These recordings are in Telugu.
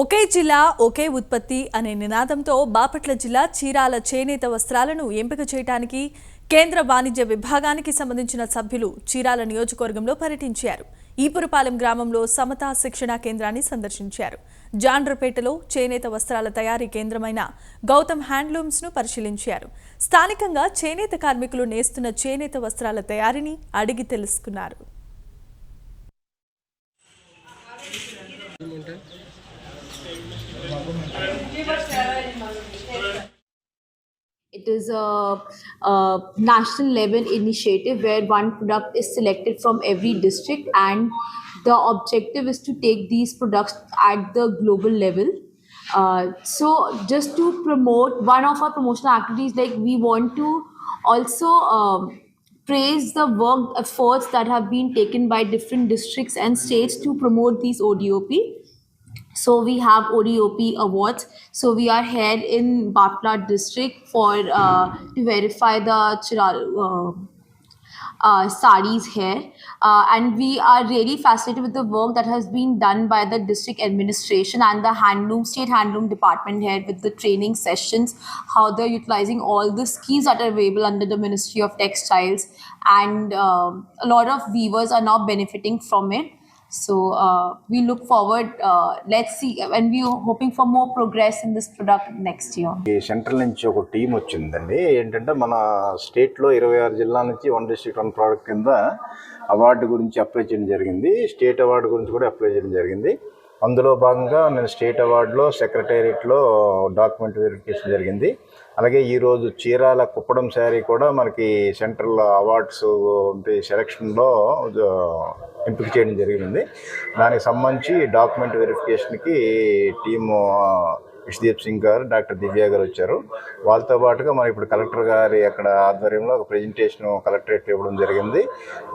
ఒకే జిల్లా ఒకే ఉత్పత్తి అనే నినాదంతో బాపట్ల జిల్లా చీరాల చేనేత వస్త్రాలను ఎంపిక చేయడానికి కేంద్ర వాణిజ్య విభాగానికి సంబంధించిన సభ్యులు చీరాల నియోజకవర్గంలో పర్యటించారు. ఈపురపాలెం గ్రామంలో సమతా శిక్షణా కేంద్రాన్ని సందర్శించారు. జాండ్రపేటలో చేనేత వస్త్రాల తయారీ కేంద్రమైన గౌతమ్ హ్యాండ్లూమ్స్ ను పరిశీలించారు. స్థానికంగా చేనేత కార్మికులు నేస్తున్న చేనేత వస్త్రాల తయారీని అడిగి తెలుసుకున్నారు. It is a national level initiative where one product is selected from every district, and the objective is to take these products at the global level. So just to promote one of our promotional activities, like we want to also praise the work efforts that have been taken by different districts and states to promote these ODOP. So we have ODOP awards. So we are here in Bapla district for to verify the sarees here, and we are really fascinated with the work that has been done by the district administration and the state handloom department here, with the training sessions, how they're utilizing all the schemes that are available under the Ministry of Textiles, and a lot of weavers are now benefiting from it. So we look forward, let's see, and we are hoping for more progress in this product next year. Central నుంచి ఒక టీం వచ్చిందండి. ఏంటంటే మన స్టేట్లో 26 జిల్లాల నుంచి 1 డిస్ట్రిక్ట్ 1 ప్రోడక్ట్ కింద అవార్డు గురించి అప్లై చేయడం జరిగింది. స్టేట్ అవార్డు గురించి కూడా అప్లై చేయడం జరిగింది. అందులో భాగంగా నేను స్టేట్ అవార్డులో సెక్రటేరియట్లో డాక్యుమెంట్ వెరిఫికేషన్ జరిగింది. అలాగే ఈరోజు చీరాల కుప్పడం శారీ కూడా మనకి సెంట్రల్ అవార్డ్స్ సెలక్షన్లో ఎంపిక చేయడం జరిగింది. దానికి సంబంధించి డాక్యుమెంట్ వెరిఫికేషన్కి టీము విష్దీప్ సింగ్ గారు, డాక్టర్ దివ్య గారు వచ్చారు. వాళ్ళతో పాటుగా మనం ఇప్పుడు కలెక్టర్ గారి అక్కడ ఆధ్వర్యంలో ఒక ప్రెజెంటేషన్ కలెక్టరేట్ ఇవ్వడం జరిగింది.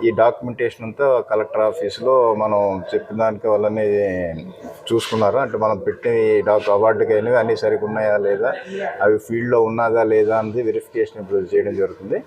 ఈ డాక్యుమెంటేషన్ అంతా కలెక్టర్ ఆఫీస్లో మనం చెప్పిన దానికి వాళ్ళని చూసుకున్నారు. అంటే మనం పెట్టిన అవార్డుకి అయినవి అన్నీ సరిగ్గా ఉన్నాయా లేదా, అవి ఫీల్డ్లో ఉన్నదా లేదా అనేది వెరిఫికేషన్ ఇప్పుడు చేయడం జరుగుతుంది.